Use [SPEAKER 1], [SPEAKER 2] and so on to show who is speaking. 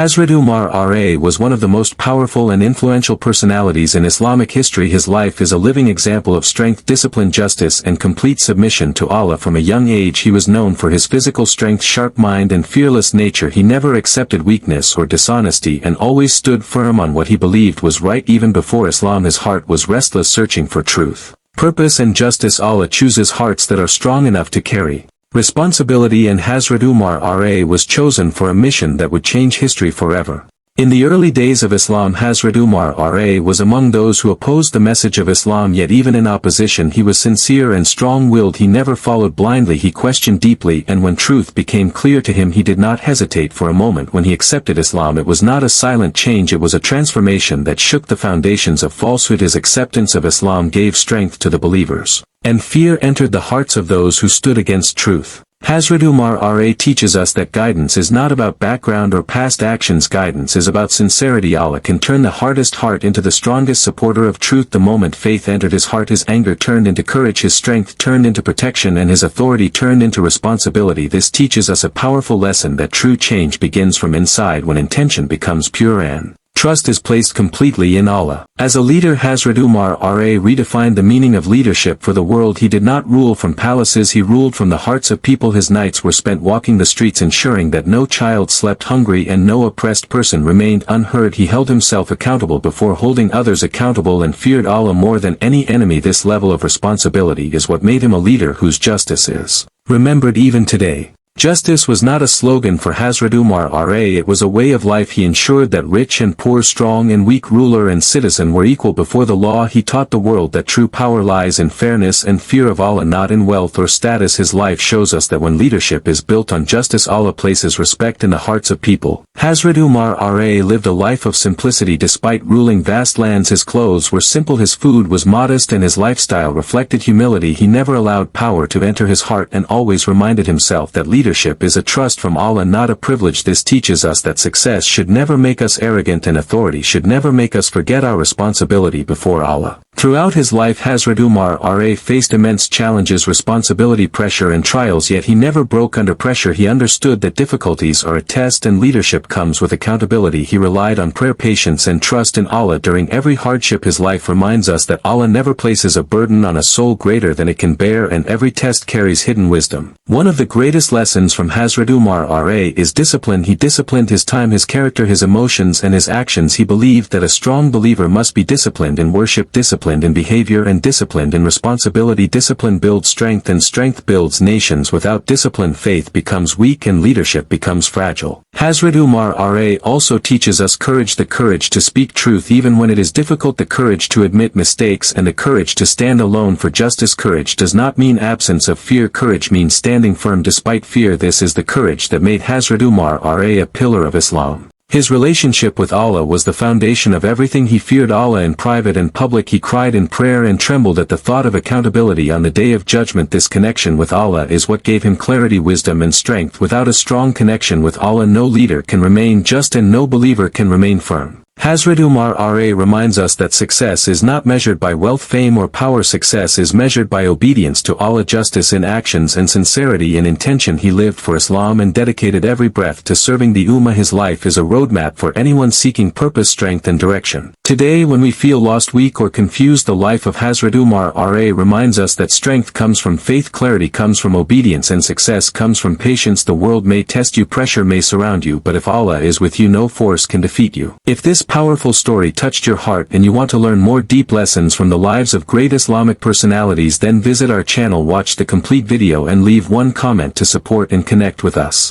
[SPEAKER 1] Hazrat Umar RA was one of the most powerful and influential personalities in Islamic history. His life is a living example of strength, discipline, justice, and complete submission to Allah. From a young age he was known for his physical strength, sharp mind, and fearless nature. He never accepted weakness or dishonesty and always stood firm on what he believed was right. Even before Islam, his heart was restless, searching for truth, purpose, and justice. Allah chooses hearts that are strong enough to carry responsibility, and Hazrat Umar RA was chosen for a mission that would change history forever. In the early days of Islam, Hazrat Umar RA was among those who opposed the message of Islam, yet even in opposition he was sincere and strong-willed. He never followed blindly, he questioned deeply, and when truth became clear to him he did not hesitate for a moment. When he accepted Islam, it was not a silent change, it was a transformation that shook the foundations of falsehood. His acceptance of Islam gave strength to the believers, and fear entered the hearts of those who stood against truth. Hazrat Umar RA teaches us that guidance is not about background or past actions. Guidance is about sincerity. Allah can turn the hardest heart into the strongest supporter of truth. The moment faith entered his heart, his anger turned into courage, his strength turned into protection, and his authority turned into responsibility. This teaches us a powerful lesson that true change begins from inside when intention becomes pure and trust is placed completely in Allah. As a leader, Hazrat Umar RA redefined the meaning of leadership for the world. He did not rule from palaces, he ruled from the hearts of people. His nights were spent walking the streets, ensuring that no child slept hungry and no oppressed person remained unheard. He held himself accountable before holding others accountable and feared Allah more than any enemy. This level of responsibility is what made him a leader whose justice is remembered even today. Justice was not a slogan for Hazrat Umar RA, it was a way of life. He ensured that rich and poor, strong and weak, ruler and citizen were equal before the law. He taught the world that true power lies in fairness and fear of Allah, not in wealth or status. His life shows us that when leadership is built on justice, Allah places respect in the hearts of people. Hazrat Umar RA lived a life of simplicity despite ruling vast lands. His clothes were simple, his food was modest, and his lifestyle reflected humility. He never allowed power to enter his heart and always reminded himself that leadership is a trust from Allah, not a privilege. This teaches us that success should never make us arrogant and authority should never make us forget our responsibility before Allah. Throughout his life, Hazrat Umar RA faced immense challenges, responsibility, pressure and trials, yet he never broke under pressure. He understood that difficulties are a test and leadership comes with accountability. He relied on prayer, patience and trust in Allah during every hardship. His life reminds us that Allah never places a burden on a soul greater than it can bear, and every test carries hidden wisdom. One of the greatest lessons from Hazrat Umar RA is discipline. He disciplined his time, his character, his emotions and his actions. He believed that a strong believer must be disciplined in worship, disciplined in behavior and disciplined in responsibility. Discipline builds strength and strength builds nations. Without discipline, faith becomes weak and leadership becomes fragile. Hazrat Umar RA also teaches us courage, the courage to speak truth even when it is difficult, the courage to admit mistakes, and the courage to stand alone for justice. Courage does not mean absence of fear. Courage means standing firm despite fear. This is the courage that made Hazrat Umar RA a pillar of Islam. His relationship with Allah was the foundation of everything. He feared Allah in private and public. He cried in prayer and trembled at the thought of accountability on the Day of Judgment. This connection with Allah is what gave him clarity, wisdom and strength. Without a strong connection with Allah, no leader can remain just and no believer can remain firm. Hazrat Umar RA reminds us that success is not measured by wealth, fame or power. Success is measured by obedience to Allah, justice in actions and sincerity in intention. He lived for Islam and dedicated every breath to serving the Ummah. His life is a roadmap for anyone seeking purpose, strength and direction. Today, when we feel lost, weak or confused, the life of Hazrat Umar RA reminds us that strength comes from faith, clarity comes from obedience and success comes from patience. The world may test you, pressure may surround you, but if Allah is with you, no force can defeat you. If this powerful story touched your heart and you want to learn more deep lessons from the lives of great Islamic personalities, then visit our channel, watch the complete video and leave one comment to support and connect with us.